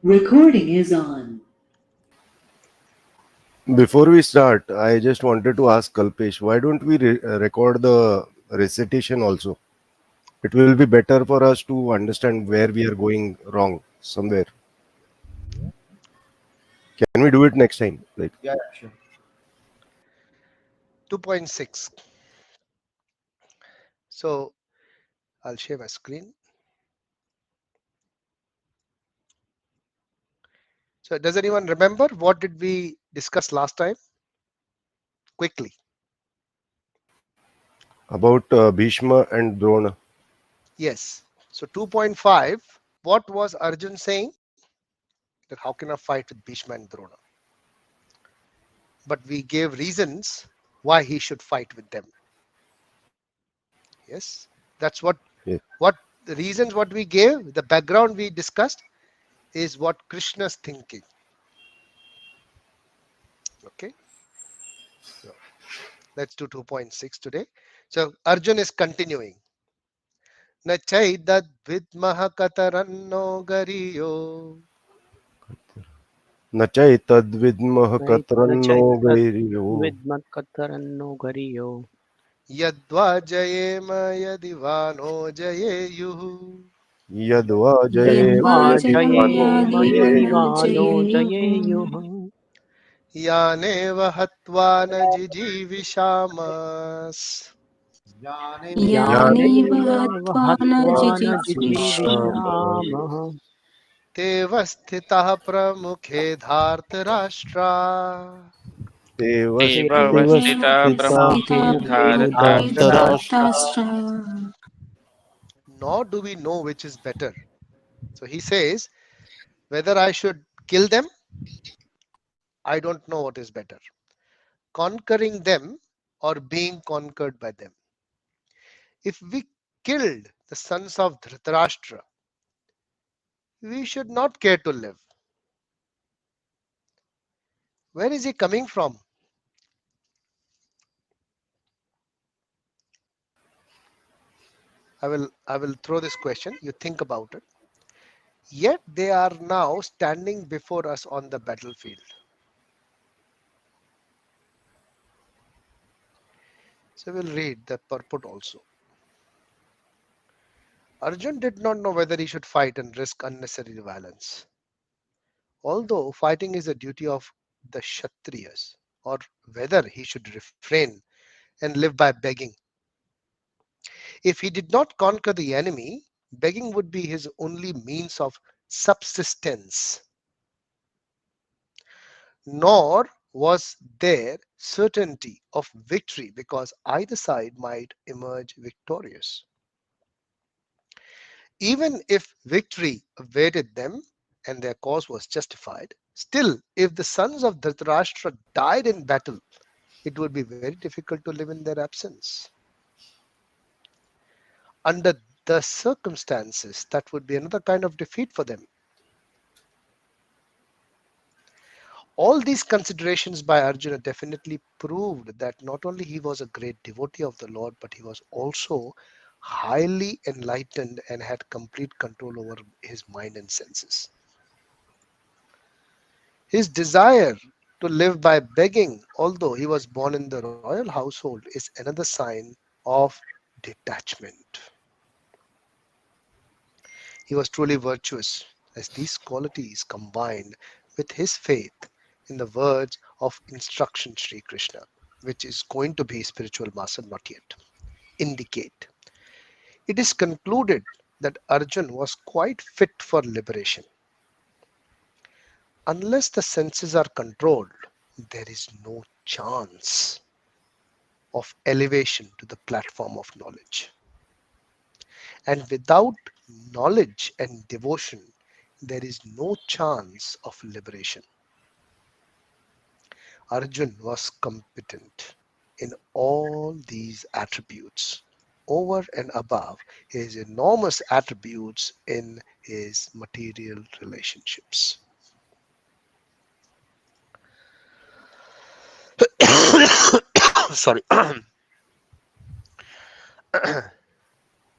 Recording is on. Before we start, I just wanted to ask Kalpesh, why don't we record the recitation also? It will be better for us to understand where we are going wrong somewhere. Can we do it next time? Like, Yeah, sure. 2.6. So I'll share my screen. So does anyone remember what did we discuss last time? Quickly. about Bhishma and Drona. Yes. So 2.5, what was Arjun saying? That how can I fight with Bhishma and Drona? But we gave reasons why he should fight with them. Yes. That's Yeah. what the reasons what we gave, the background we discussed is what Krishna's thinking. Okay. So let's do 2.6 today. So Arjun is continuing. न चैदद्विद्मः कतरन्नो गरियो न चैतद्विद्मः न कतरन्नो चैतत् वैर्यो विद्मत्कतरन्नो घरियो यद्वा जयेम यदि वा no जयेयुः यद्वा जयेम यद्वा यद्वा यदि वा नो जयेम यदि जयादिवनो वा जयेयुः नो जयेयुः जयेयुः यानेव हत्वा न जिजीविषामस् ज्ञानेन यानेव यानेव हत्वा न हत्वा न जिजीविषामः जिजीविषामः तेव स्थितः प्रमुखे धार्तराष्ट्रा देव देव देवावस्थिता देवस्थिता प्रमुखे स्थिता प्रमुखे प्रमुखे धार्तराष्ट्र धार्तराष्ट्रा धार्तराष्ट्रा nor do we know which is better. So he says, whether I should kill them, I don't know what is better. Conquering them or being conquered by them. If we killed the sons of Dhritarashtra, we should not care to live. Where is he coming from? I will throw this question. You think about it. Yet they are now standing before us on the battlefield. So we'll read the purport also. Arjun did not know whether he should fight and risk unnecessary violence. Although fighting is a duty of the Kshatriyas, or whether he should refrain and live by begging. If he did not conquer the enemy, begging would be his only means of subsistence. Nor was there certainty of victory because either side might emerge victorious. Even if victory awaited them and their cause was justified, still, if the sons of Dhritarashtra died in battle, it would be very difficult to live in their absence. Under the circumstances, that would be another kind of defeat for them. All these considerations by Arjuna definitely proved that not only he was a great devotee of the Lord, but he was also highly enlightened and had complete control over his mind and senses. His desire to live by begging, although he was born in the royal household, is another sign of detachment. He was truly virtuous, as these qualities combined with his faith in the words of instruction Sri Krishna, which is going to be spiritual master, not yet, indicate. It is concluded that Arjun was quite fit for liberation. Unless the senses are controlled, there is no chance of elevation to the platform of knowledge. And without knowledge and devotion, there is no chance of liberation. Arjun was competent in all these attributes over and above his enormous attributes in his material relationships. Sorry.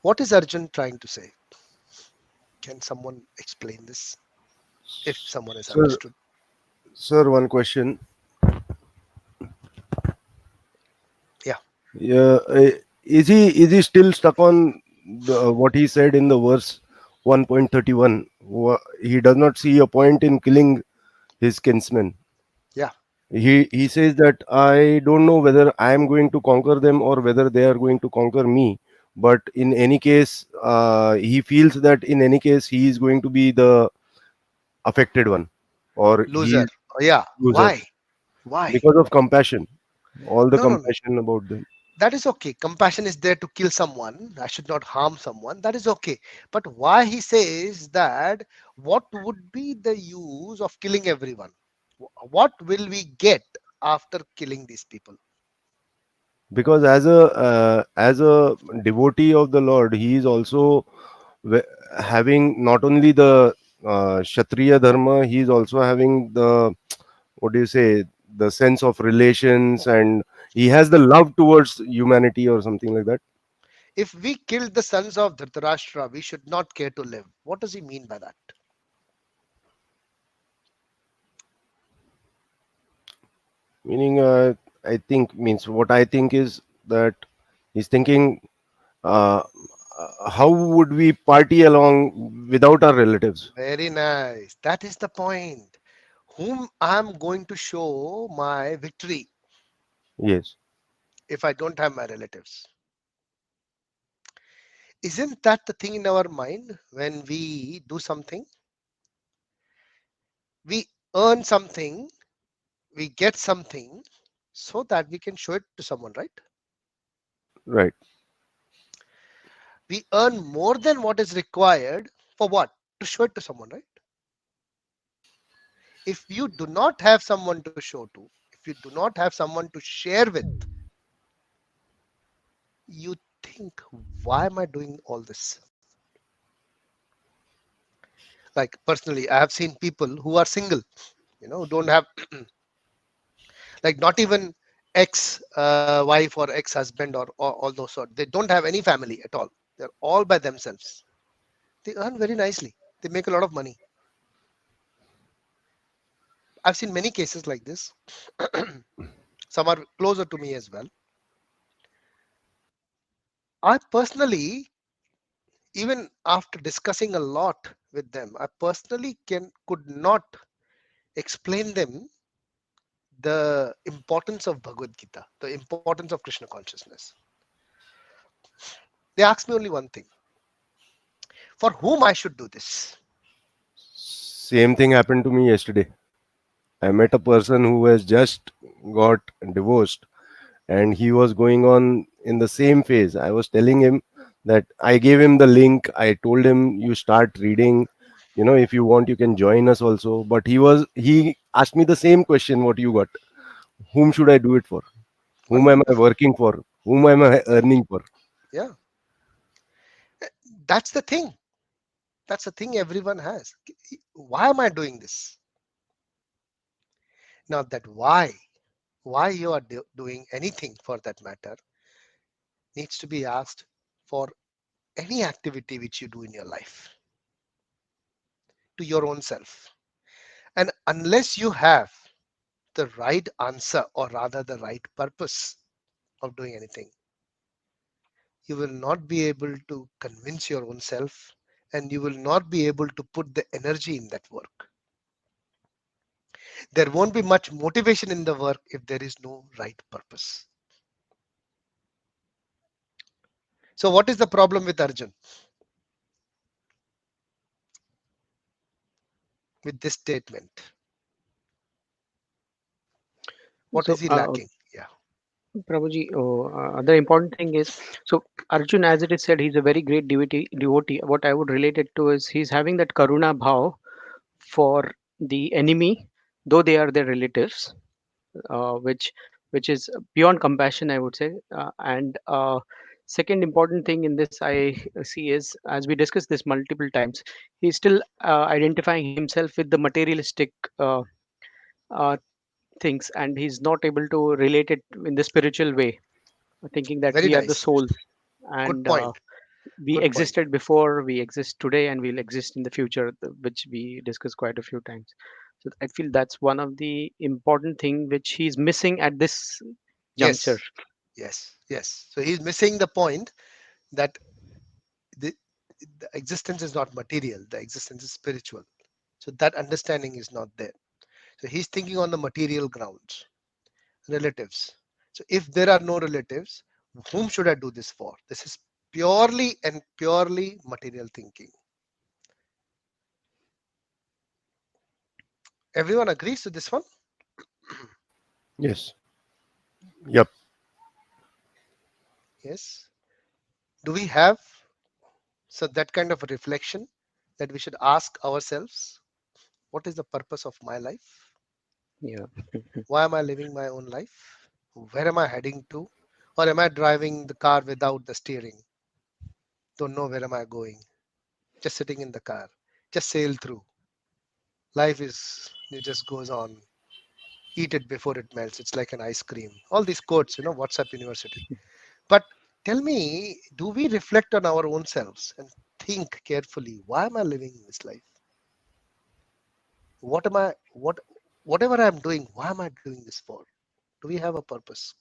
What is Arjun trying to say? Can someone explain this? if someone is Sir, understood. sir, one question. Yeah. Yeah, is he still stuck on what he said in the verse 1.31? He does not see a point in killing his kinsmen. Yeah. He says that I don't know whether I am going to conquer them or whether they are going to conquer me. But in any case, he feels that in any case he is going to be the affected one, or he Loser. is Yeah. loser Why? because of compassion. All the No, no, no. compassion about them. That is okay. Compassion is there to kill someone. I should not harm someone. That is okay. But why he says that, what would be the use of killing everyone? What will we get after killing these people? Because as a devotee of the Lord, he is also ve- having not only the Kshatriya dharma, he is also having the, what do you say, the sense of relations, and he has the love towards humanity or something like that. If we killed the sons of Dhritarashtra, we should not care to live. What does he mean by that? Meaning, I think, means what I think is that he's thinking, uh, how would we party along without our relatives? Very nice. That is the point. Whom I'm going to show my victory Yes, if I don't have my relatives? Isn't that the thing in our mind when we do something? We earn something, we get something so that we can show it to someone, right? right. We earn more than what is required for what? To show it to someone, right? If you do not have someone to show to, if you do not have someone to share with, you think, why am I doing all this? Like personally, I have seen people who are single, who don't have like not even ex wife or ex husband or all those sort. They don't have any family at all. They're all by themselves. They earn very nicely. They make a lot of money. I've seen many cases like this. Some are closer to me as well. I personally, even after discussing a lot with them, I personally could not explain them the importance of Bhagavad Gita, the importance of Krishna consciousness. They asked me only one thing: for whom I should do this. Same thing happened to me yesterday. I met a person who has just got divorced, and he was going on in the same phase. I was telling him that I gave him the link. I told him, you start reading. If you want, you can join us also. But he asked me the same question, what you got. Whom should I do it for? Whom am I Wonderful. working for? Whom am I earning for? Yeah, that's the thing. That's the thing everyone has. Why am I doing this? Now that why you are doing anything for that matter needs to be asked for any activity which you do in your life to your own self. And unless you have the right answer, or rather the right purpose of doing anything, you will not be able to convince your own self, and you will not be able to put the energy in that work. There won't be much motivation in the work if there is no right purpose. So what is the problem with Arjun with this statement? What So, is he lacking? Yeah. Prabhuji, the important thing is, so Arjun, as it is said, he's a very great devotee. What I would relate it to is he's having that karuna bhav for the enemy, though they are their relatives, which is beyond compassion, I would say. And second important thing in this I see is, as we discussed this multiple times, he's still identifying himself with the materialistic uh, things, and he's not able to relate it in the spiritual way, thinking that Very we are the nice. soul. Good And point. we Good point. existed before, we exist today, and we'll exist in the future, which we discussed quite a few times. So I feel that's one of the important thing which he's missing at this juncture. Yes, yes, yes. So he's missing the point that the, the existence is not material, the existence is spiritual. So that understanding is not there. So he's thinking on the material grounds, relatives. So if there are no relatives, whom should I do this for? This is purely and purely material thinking. Everyone agrees to this one? Yes. Yep. Yes. Do we have so that kind of a reflection that we should ask ourselves, what is the purpose of my life? Yeah. Why am I living my own life? Where am I heading to? Or am I driving the car without the steering? Don't know where am I going. Just sitting in the car. Just sail through. Life is, it just goes on. Eat it before it melts. It's like an ice cream. All these quotes, WhatsApp University. But tell me, do we reflect on our own selves and think carefully, why am I living this life? What am I, whatever I'm doing, why am I doing this for? Do we have a purpose?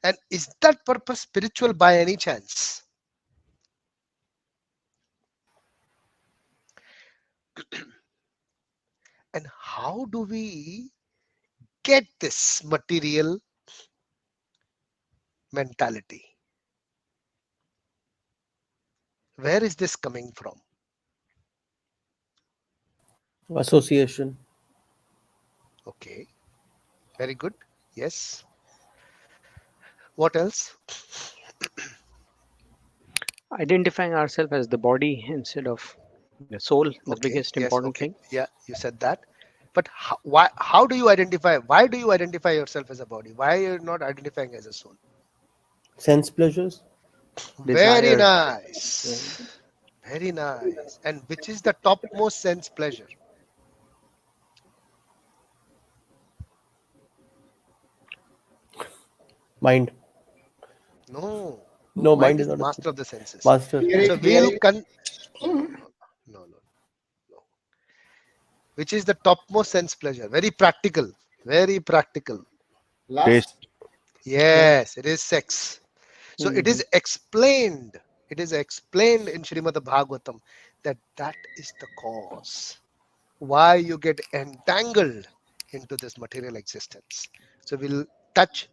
And is that purpose spiritual by any chance? And how do we get this material mentality? Where is this coming from? Association. Okay, very good. Yes. What else? Identifying ourselves as the body instead of the soul, the Okay, biggest yes, important okay. thing. Yeah, you said that. But how do you identify? Why do you identify yourself as a body? Why are you not identifying as a soul? Sense pleasures. Very Desire. Yeah. nice. Very nice. And which is the topmost sense pleasure? Mind. No. No, mind Mind is is the not a master of the senses. master. So we'll no, no, no, no, no. Which is the topmost sense pleasure? Very practical. Very practical. Taste. Yes, it is sex. So it Mhm. is explained. It is explained in Srimad Bhagavatam that that is the cause why you get entangled into this material existence. So we'll touch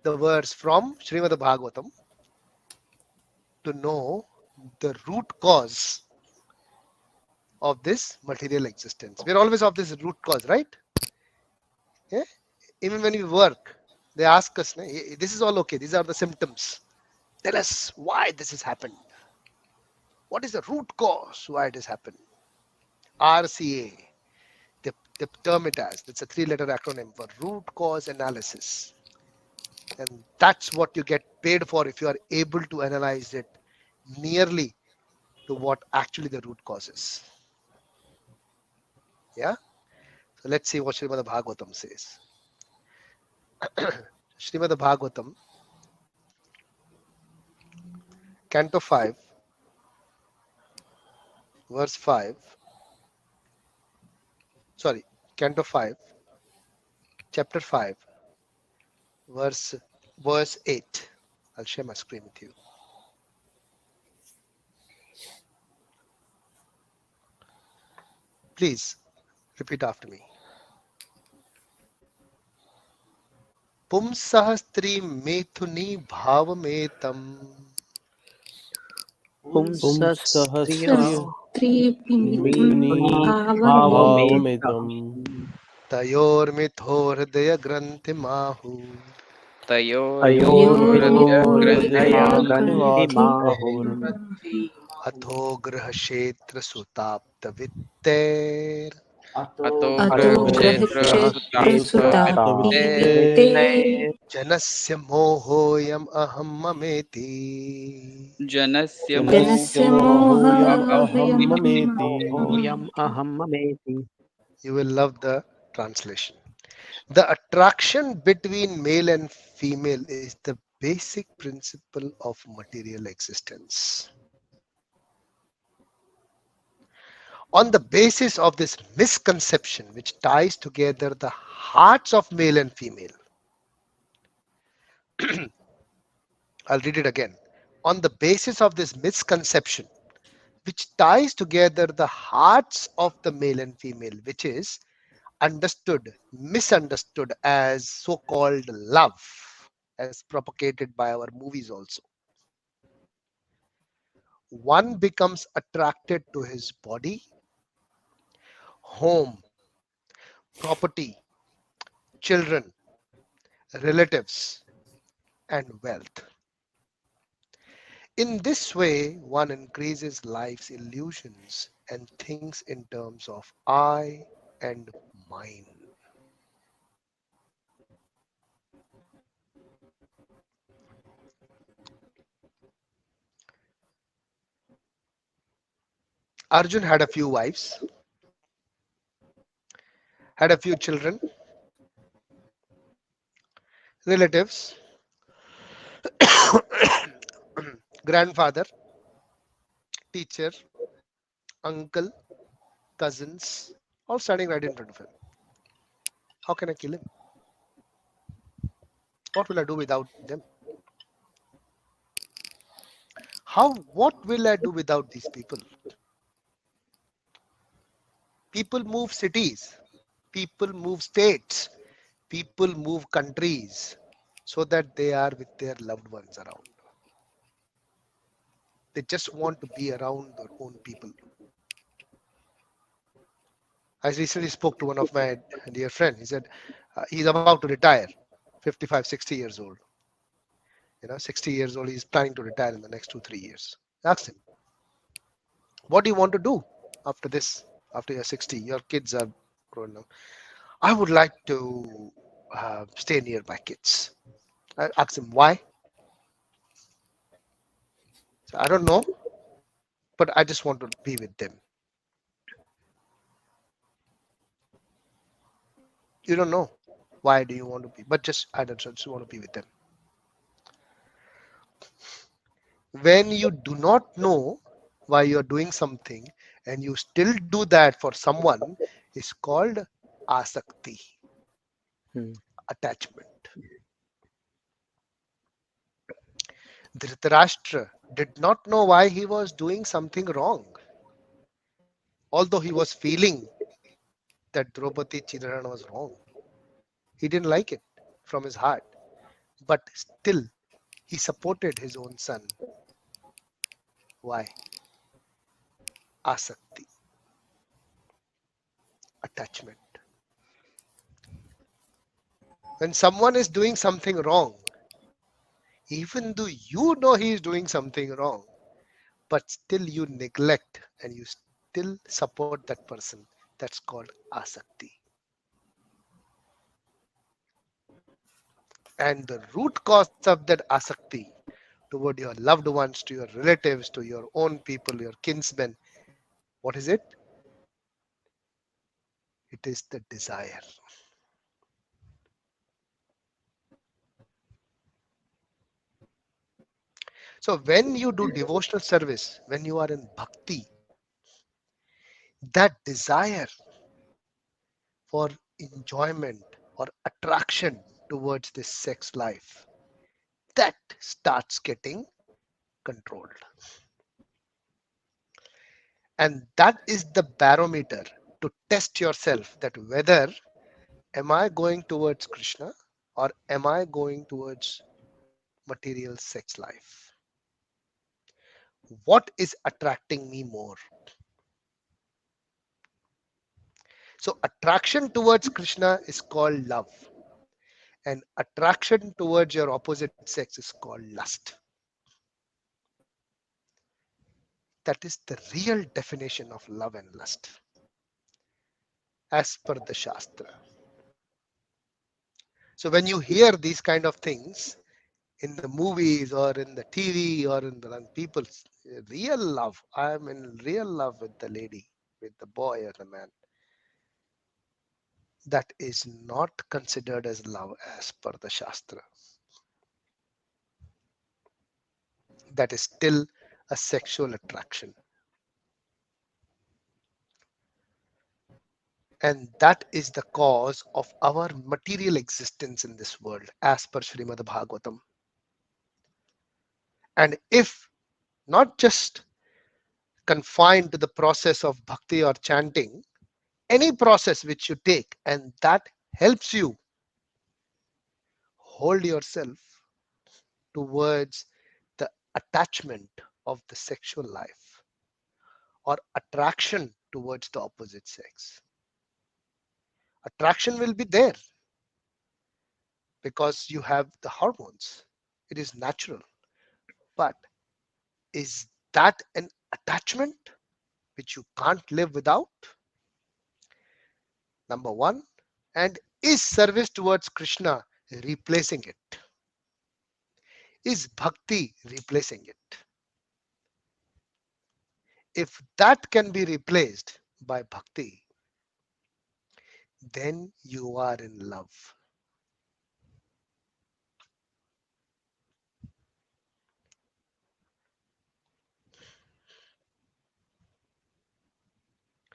the verse from Srimad Bhagavatam to know the root cause of this material existence. We're always of this root cause, right? Yeah? Even when we work, they ask us, this is all okay. These are the symptoms. Tell us why this has happened. What is the root cause why it has happened? RCA, they term it as, it's a three-letter acronym for root cause analysis. And that's what you get paid for if you are able to analyze it nearly to what actually the root cause is. Yeah? So let's see what Srimad Bhagavatam says. Srimad Bhagavatam, Canto 5, verse 5. Sorry, Canto 5, chapter 5, verse verse 8. I'll share my screen with you. Please repeat after me. पुंसः स्त्रीमेथुनी भावमेतं Pumsastriya Pumsahasriya Sastribhituni Mithuni Mithuni bhavametam Bhavametam Bhavamitam तयोर्मिथो हृदयग्रन्थिमाहु Ayormitho Tayormito Hridaya Hridayagranthi Granthimahum Mahur Tayogranthi अथो गृहक्षेत्रसुताप्तवित्तेर् Ato Ato Grahakshatra Grahaksheta Sutapti Vitte Vitte Vitte जनस्य मोहोऽयम् अहं ममेति. Janasya Janasya Mohoyam Aham Mohayam Mameti Mohoyam Mameti Aham Mameti. You will love the translation. The attraction between male and female is the basic principle of material existence. On the basis of this misconception, which ties together the hearts of male and female, I'll read it again. On the basis of this misconception, which ties together the hearts of the male and female, which is misunderstood as so called love, as propagated by our movies also. One becomes attracted to his body, home, property, children, relatives, and wealth. In this way, one increases life's illusions and thinks in terms of I and mine. Arjun had a few wives, had a few children, relatives, grandfather, teacher, uncle, cousins, all standing right in front of him. How can I kill him? What will I do without them? What will I do without these people? People move cities, people move states, people move countries so that they are with their loved ones around. They just want to be around their own people. I recently spoke to one of my dear friends. He said he's about to retire, 55, 60 years old. 60 years old, he's planning to retire in the next 2, 3 years. I asked him, what do you want to do after this? After you're 60, your kids are grown up. I would like to stay near my kids. I asked him why. So I don't know, but I just want to be with them. You don't know why do you want to be, but I don't just want to be with them. When you do not know why you're doing something and you still do that for someone, is called asakti, Hmm. attachment. Dhritarashtra did not know why he was doing something wrong, although he was feeling that Draupadi Chidran was wrong. He didn't like it from his heart, but still he supported his own son. Why? Asakti, attachment. When someone is doing something wrong, even though you know he is doing something wrong, but still you neglect and you still support that person, that's called asakti. And the root cause of that asakti toward your loved ones, to your relatives, to your own people, your kinsmen, what is it? It is the desire. So when you do devotional service, when you are in bhakti, that desire for enjoyment or attraction towards this sex life, that starts getting controlled. And that is the barometer to test yourself, that whether am I going towards Krishna or am I going towards material sex life? What is attracting me more? So attraction towards Krishna is called love, and attraction towards your opposite sex is called lust. That is the real definition of love and lust as per the Shastra. So when you hear these kind of things in the movies or in the TV or in the people's real love, I am in real love with the lady, with the boy or the man, that is not considered as love as per the Shastra. that is still a sexual attraction. And that is the cause of our material existence in this world, as per Srimad Bhagavatam. And if not just confined to the process of bhakti or chanting, any process which you take and that helps you hold yourself towards the attachment of the sexual life or attraction towards the opposite sex. Attraction will be there because you have the hormones. It is natural. But is that an attachment which you can't live without? Number one. And is service towards Krishna replacing it? Is bhakti replacing it? If that can be replaced by bhakti, then you are in love.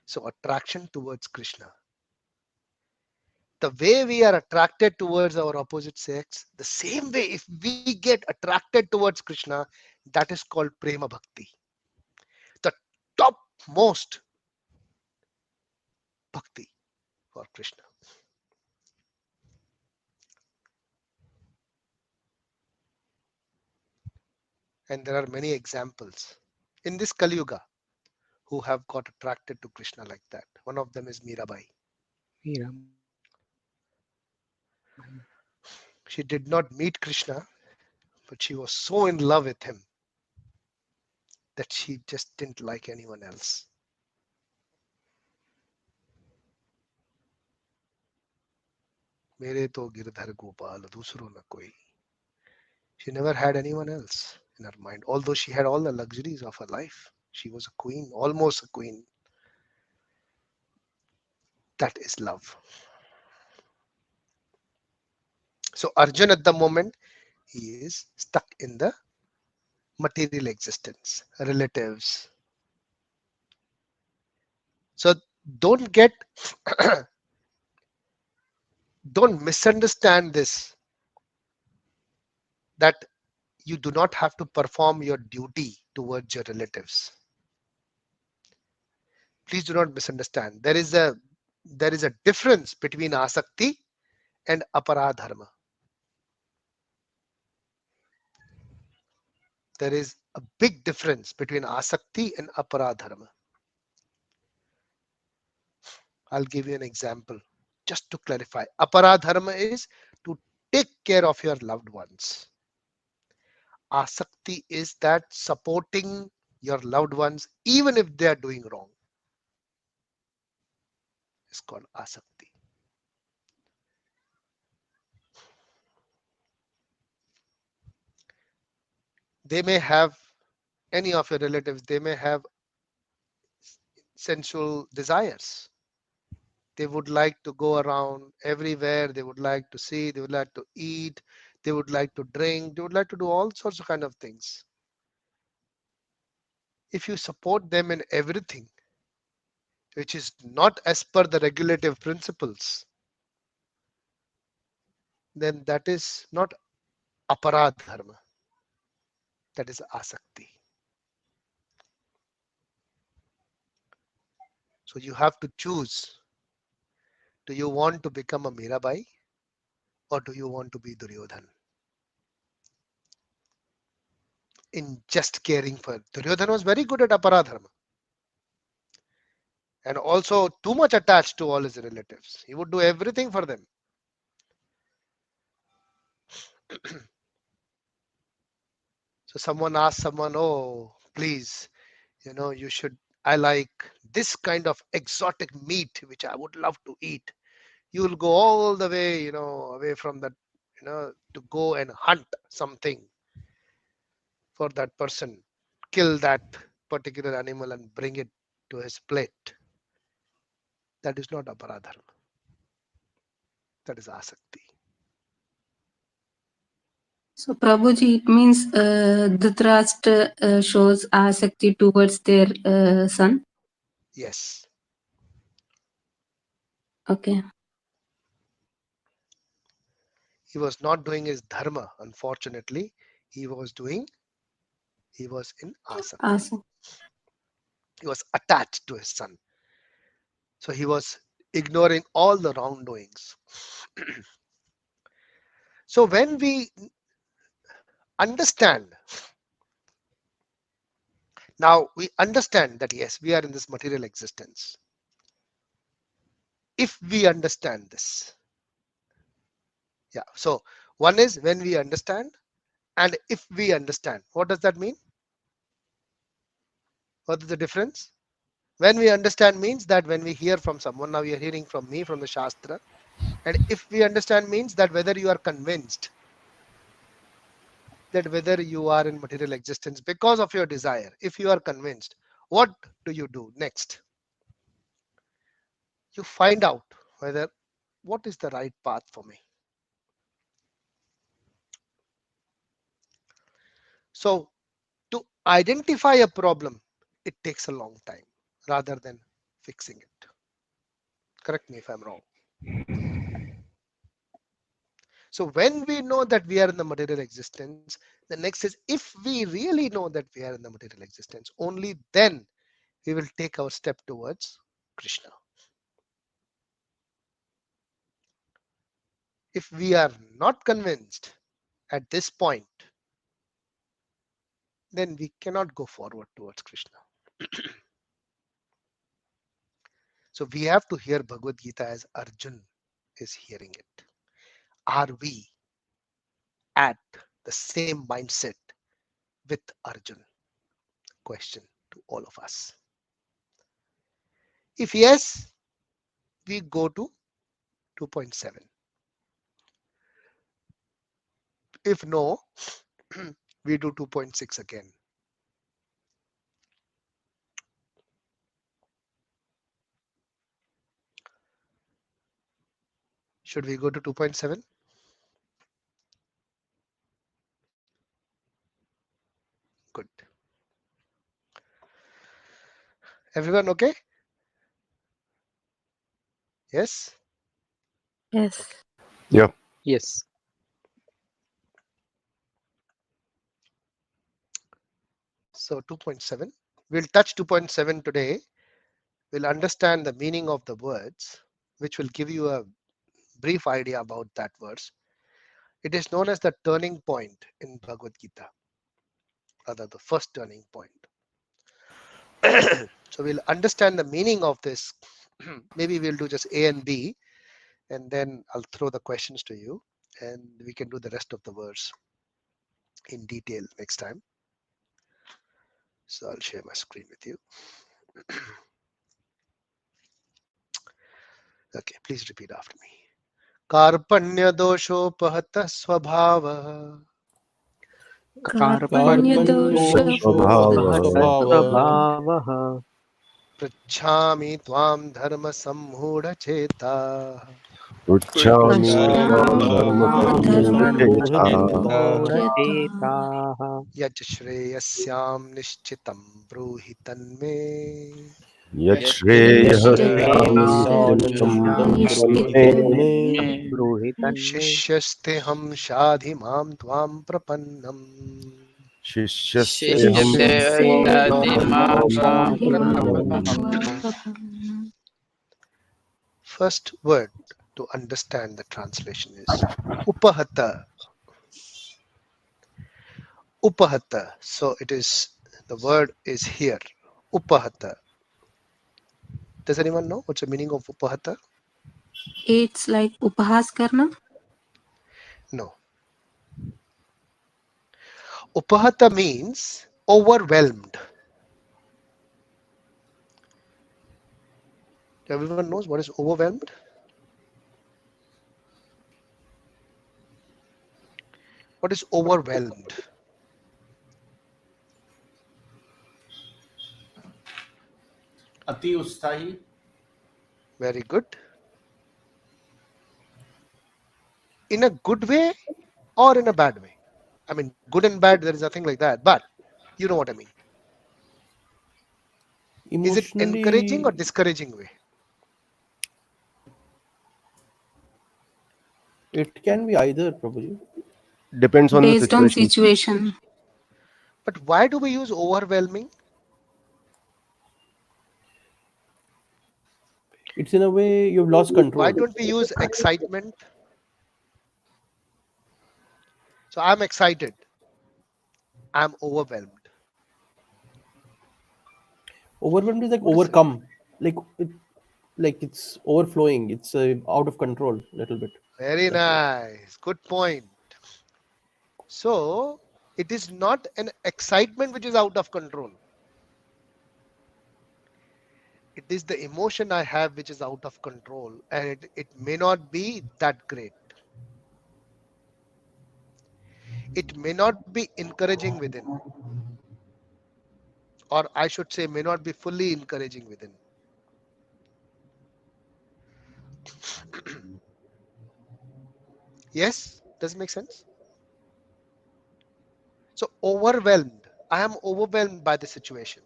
So attraction towards Krishna. The way we are attracted towards our opposite sex, the same way if we get attracted towards Krishna, that is called prema bhakti. The topmost bhakti for Krishna. And there are many examples in this Kali Yuga who have got attracted to Krishna like that. One of them is Mirabai. Yeah. She did not meet Krishna, but she was so in love with him that she just didn't like anyone else. मेरे तो गिरधर गोपाल दूसरों न कोई. She never had anyone else in her mind, although she had all the luxuries of her life. She was a queen, almost a queen. That is love. So Arjun at the moment, he is stuck in the material existence, relatives. So don't get, don't misunderstand this, that you do not have to perform your duty towards your relatives. Please do not misunderstand. There is a difference between asakti and aparadharma. There is a big difference between asakti and aparadharma. I'll give you an example just to clarify. Aparadharma is to take care of your loved ones. Asakti is that supporting your loved ones even if they are doing wrong. It's called asakti. They may have, any of your relatives, they may have sensual desires. They would like to go around everywhere. They would like to see, they would like to eat, they would like to drink, they would like to do all sorts of kind of things. If you support them in everything which is not as per the regulative principles, then that is not aparadharma, that is asakti. So you have to choose, do you want to become a Mirabai or do you want to be Duryodhan? In just caring for, Duryodhan was very good at aparadharma and also too much attached to all his relatives. He would do everything for them. So someone asked someone, oh, please, you should, I like this kind of exotic meat, which I would love to eat. You will go all the way, away from that, to go and hunt something for that person, kill that particular animal and bring it to his plate. That is not aparadharma. That is asakti. So, Prabhuji, it means Dhritarashtra shows asakti towards their son. Yes. Okay. He was not doing his dharma, unfortunately. He was in asana. Awesome. He was attached to his son. So he was ignoring all the wrongdoings. So when we understand, now we understand that yes, we are in this material existence. If we understand this, yeah. So one is when we understand, and if we understand. What does that mean? What is the difference? When we understand means that when we hear from someone, now you are hearing from me, from the Shastra. And if we understand means that whether you are convinced that whether you are in material existence because of your desire, if you are convinced, what do you do next? You find out whether what is the right path for me. So to identify a problem, it takes a long time rather than fixing it. Correct me if I'm wrong. So when we know that we are in the material existence, the next is if we really know that we are in the material existence, only then we will take our step towards Krishna. If we are not convinced at this point, then we cannot go forward towards Krishna. So we have to hear Bhagavad Gita as Arjun is hearing it. Are we at the same mindset with Arjun? Question to all of us. If yes, we go to 2.7. If no, we do 2.6 again. Should we go to 2.7? Good. Everyone okay? Yes? Yes. Yeah. Yes. So 2.7. We'll touch 2.7 today. We'll understand the meaning of the words, which will give you a brief idea about that verse. It is known as the turning point in Bhagavad Gita, rather the first turning point. So we'll understand the meaning of this. Maybe we'll do just A and B, and then I'll throw the questions to you, and we can do the rest of the verse in detail next time. So I'll share my screen with you. Okay, please repeat after me. Karpanya doshopahatah swabhava Karpanya dosha Swabhava. Karpanyadoshavah pृच्छामि त्वां धर्म सम्मूढ़ चेता Uchami pashyami Tvam Dharma tvam Samudacheta. Dharmamudachetaha यज श्रेयस्यां निश्चितं ब्रूहि तन्मे Yat yashchitam Shreyasam sritam Nityam nishchitam Brahme. me Bruhitanme शिष्यस्तेऽहं शाधिमां त्वां प्रपन्नम् Shishyasteham Shishya Pradipam. First word to understand the translation is upahata. Upahata. So it is, the word is here. Upahata. Does anyone know what's the meaning of upahata? It's like upahas karna. No. Upahata means overwhelmed. Everyone knows what is overwhelmed? What is overwhelmed? अति उत्साही. Very good. In a good way or in a bad way? I mean, good and bad, there is nothing like that, but you know what I mean. Is it encouraging or Emotionally, discouraging way? it can be either, Prabhuji. Depends on the Based on situation. situation. But why do we use overwhelming? It's in a way you've lost Why control. don't we use excitement? So I'm excited, I'm overwhelmed. Overwhelmed is like What is it? overcome, like like it's overflowing. It's out of control, little bit. Very That way. nice. Good point. So it is not an excitement which is out of control. It is the emotion I have which is out of control, and it may not be that great. It may not be encouraging within, or I should say, may not be fully encouraging within. Yes, does it make sense? So overwhelmed. I am overwhelmed by the situation.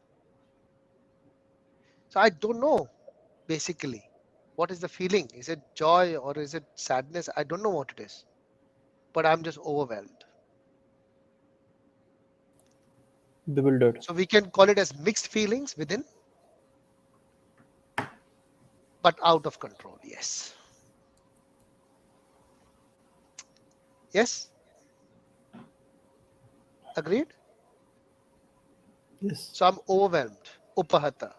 So I don't know basically what is the feeling. Is it joy or is it sadness? I don't know what it is, but I'm just overwhelmed. Bewildered. So we can call it as mixed feelings within, but out of control. Yes. Yes. Agreed. Yes. So I'm overwhelmed. Upahata.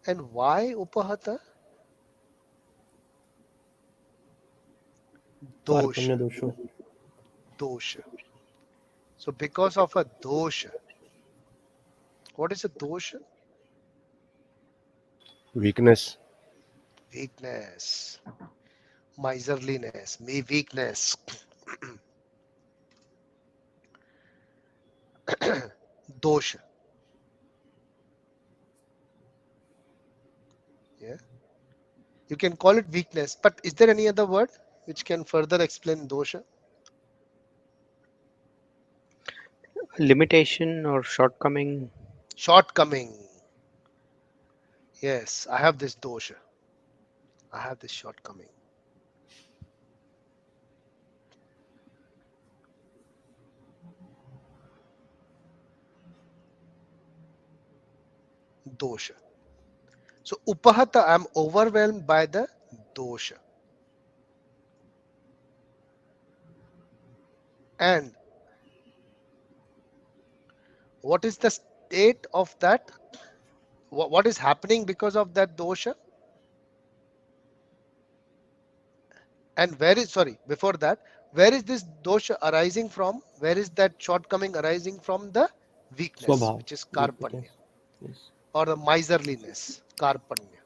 And why upahata? Dosha. Karpanya dosha. Dosha. So because of a dosha. What is a dosha? Weakness. Weakness. Miserliness. Me weakness. Dosha. Yeah. You can call it weakness, but is there any other word which can further explain dosha? Limitation or shortcoming. Shortcoming. Yes, I have this dosha. I have this shortcoming. Dosha. So upahata, I'm overwhelmed by the dosha. And what is the state of that? What is happening because of that dosha? And where is, sorry, before that, where is this dosha arising from? Where is that shortcoming arising from? The weakness, Swabhav. which is Weakness. karpanya, Yes. or the miserliness, karpanya,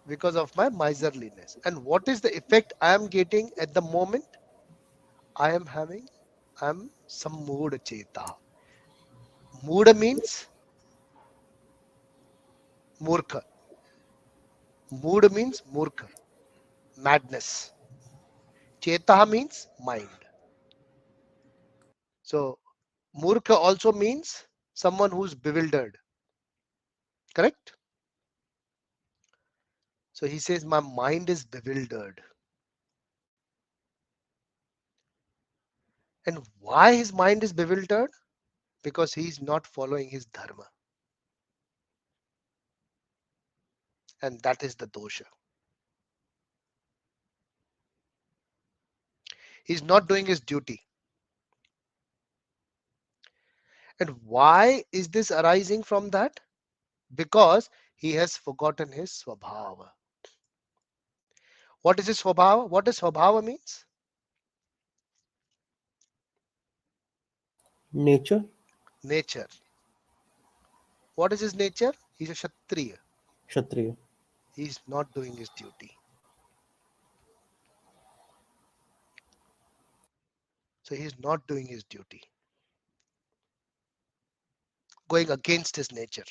because of my miserliness. And what is the effect I am getting at the moment? I am having, I'm some mood cheta. Mood means murkha. Mood means murkha, madness. Cheta means mind. So murkha also means someone who's bewildered. Correct? So he says, my mind is bewildered. And why his mind is bewildered? Because he is not following his dharma. And that is the dosha. He's not doing his duty. And why is this arising from that? Because he has forgotten his swabhava. What is his swabhava? What does swabhava means? Nature. Nature. What is his nature? He's a Kshatriya. Kshatriya. He's not doing his duty. So he's not doing his duty, going against his nature.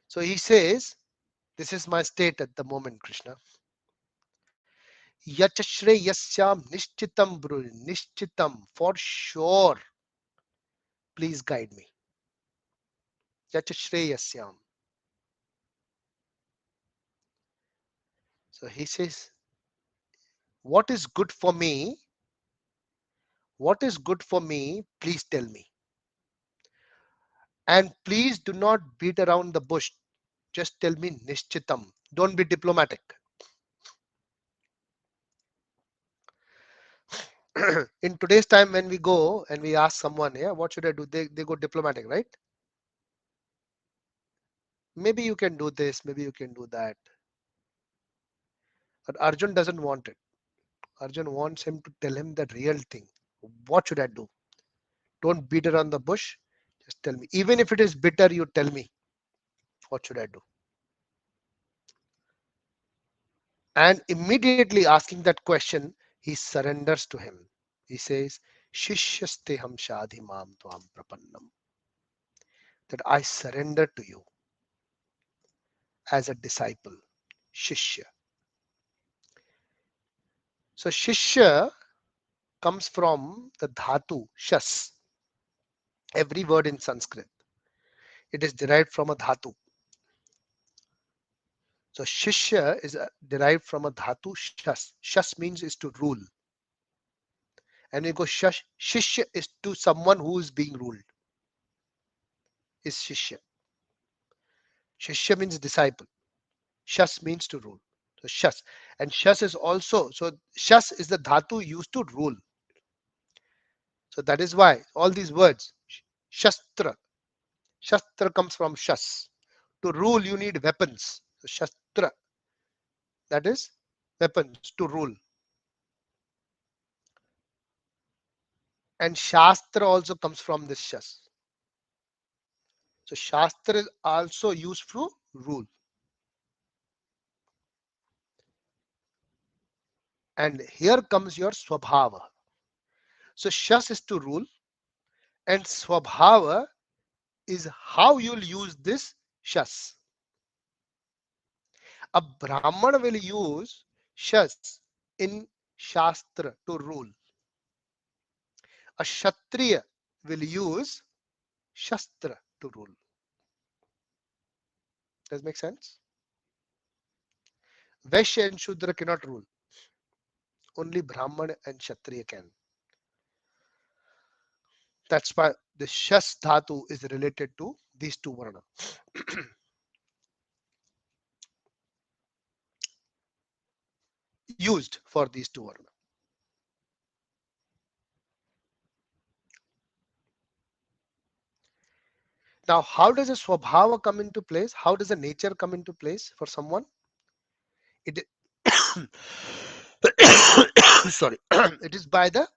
So he says, this is my state at the moment, Krishna. Yacha Shreyasyam Nishchitam Bru, Nishchitam, for sure. Please guide me. Yacha Shreyasyam. So he says, what is good for me? What is good for me? Please tell me. And please do not beat around the bush. Just tell me Nishchitam. Don't be diplomatic. In today's time, when we go and we ask someone, yeah, what should I do? They go diplomatic, right? Maybe you can do this, maybe you can do that. But Arjun doesn't want it. Arjun wants him to tell him the real thing. What should I do? Don't beat around the bush. Just tell me. Even if it is bitter, you tell me. What should I do? And immediately asking that question, he surrenders to him. He says, Shishyasteham shadhimam tvam prapannam. That I surrender to you as a disciple. Shishya. So Shishya comes from the dhatu, shas. Every word in Sanskrit, it is derived from a dhatu. So Shishya is derived from a dhatu, shas. Shas means is to rule. And we go shash, Shishya is to someone who is being ruled. Is Shishya. Shishya means disciple. Shas means to rule. So Shas. And Shas is also, so Shas is the dhatu used to rule. So that is why all these words, Shastra. Shastra comes from Shas. To rule, you need weapons. So Shastra, that is weapons to rule. And Shastra also comes from this Shas. So Shastra is also used to rule. And here comes your Swabhava. So Shas is to rule, and Swabhava is how you'll use this Shas. A Brahmana will use Shas in Shastra to rule. A Kshatriya will use Shastra to rule. Does it make sense? Vaishya and Shudra cannot rule. Only Brahman and Kshatriya can. That's why the Shas Dhatu is related to these two Varna. Used for these two Varna. Now, how does a Swabhava come into place? How does a nature come into place for someone? It sorry, it is by the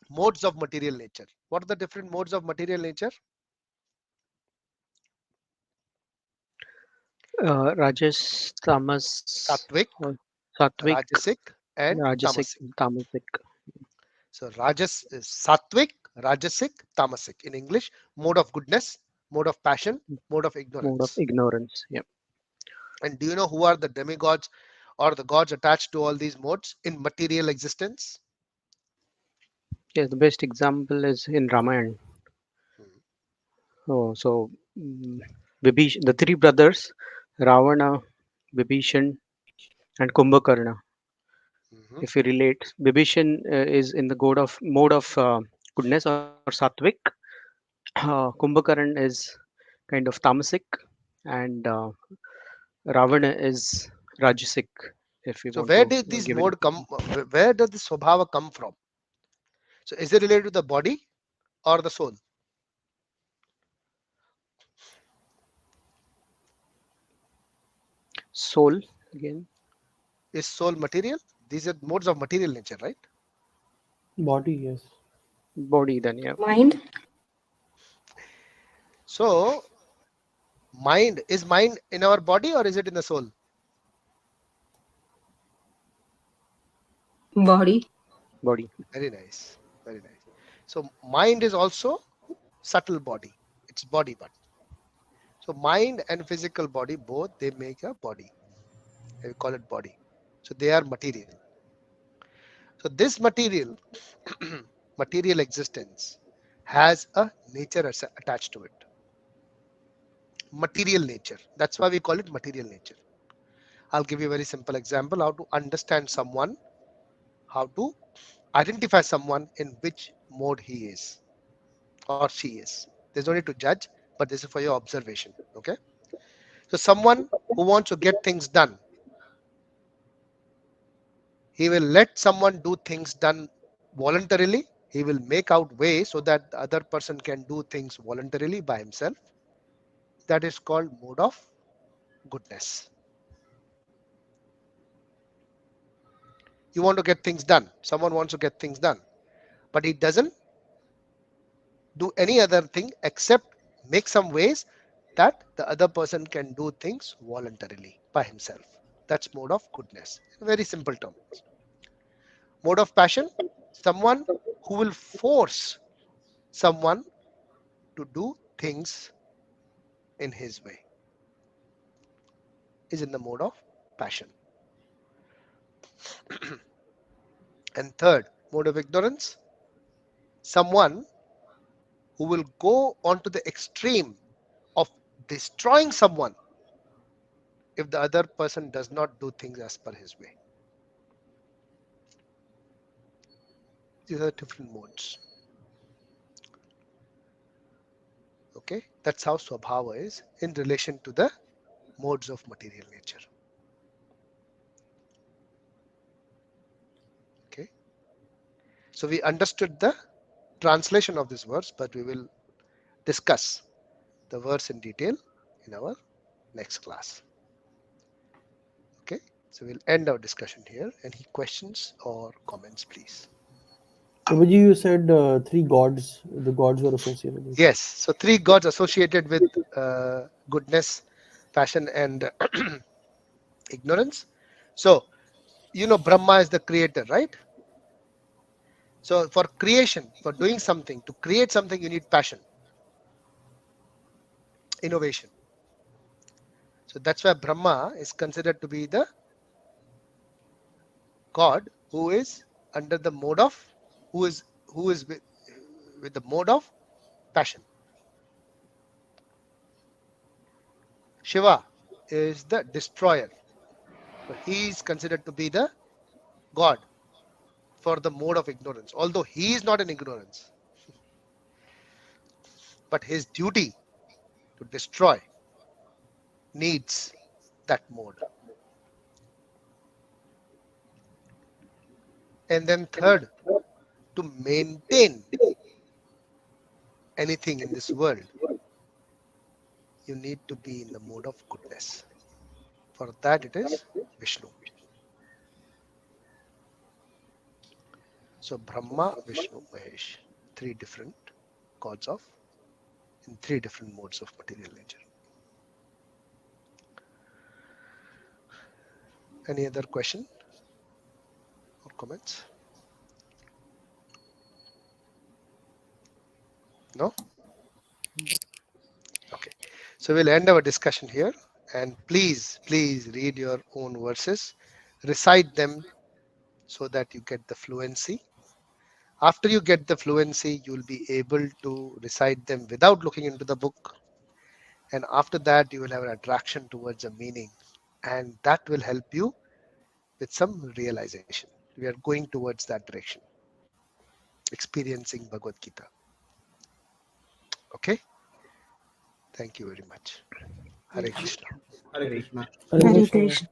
modes of material nature. What are the different modes of material nature? Rajas, Tamas, Sattvic, Sattvic, Rajasic, and Rajasic, Tamasic. Tamasic. So Rajas is Sattvic, Rajasic, Tamasic. In English, mode of goodness, mode of passion, mode of Mode of ignorance. ignorance. Yeah. And do you know who are the demigods or the gods attached to all these modes in material existence? Yes, the best example is in Ramayana. Oh, so the three brothers, Ravana, Vibhishan, and Kumbhakarna. Mhm. If we relate, Vibhishan is in the mode of goodness or sattvic. Kumbhakarna is kind of tamasic, and Ravana is rajasic. If we So want where to did this give an mode come? Where does this Swabhava come from? So is it related to the body or the soul? soul again, Is soul material? These are modes of material nature, right? Body, yes. body. Then yeah, Mind, So mind in our body or is it in the soul? body, body. Very nice. Very nice. So mind is also subtle body. It's body, but so mind and physical body both they make a body. We call it body. So they are material. So this material material existence has a nature attached to it. Material nature. That's why we call it material nature. I'll give you a very simple example how to understand someone, how to identify someone in which mode he is or she is. There's no need to judge, but this is for your observation. Okay. So someone who wants to get things done, he will let someone do things done voluntarily. He will make out ways so that the other person can do things voluntarily by himself. That is called mode of goodness. You want to get things done. Someone wants to get things done, but he doesn't do any other thing except make some ways that the other person can do things voluntarily by himself. That's mode of goodness. Very simple term. Mode of passion, someone who will force someone to do things in his way, is in the mode of passion. And third, mode of ignorance, someone who will go onto the extreme of destroying someone if the other person does not do things as per his way. These are different modes. Okay, that's how Swabhava is in relation to the modes of material nature. Okay, so we understood the translation of this verse, but we will discuss the verse in detail in our next class. Okay, so we'll end our discussion here. Any questions or comments, please? Prabhuji, you said three gods. The gods were associated with. Yes, so three gods associated with goodness, passion, and ignorance. So, you know, Brahma is the creator, right? So for creation, for doing something, to create something, you need passion, innovation. So that's why Brahma is considered to be the God who is under the mode of, who is with the mode of passion. Shiva is the destroyer. So he is considered to be the God for the mode of ignorance, although he is not in ignorance, but his duty to destroy needs that mode. And then third, to maintain anything in this world, you need to be in the mode of goodness. For that it is Vishnu. So Brahma, Vishnu, Mahesh, three different gods of, in three different modes of material nature. Any other question or comments? No? Okay. So we'll end our discussion here, and please read your own verses, recite them so that you get the fluency. After you get the fluency, you'll be able to recite them without looking into the book. And after that, you will have an attraction towards a meaning, and that will help you with some realization. We are going towards that direction, experiencing Bhagavad Gita. Okay. Thank you very much. Hare Krishna. Hare Krishna. Hare Hare Krishna. Krishna.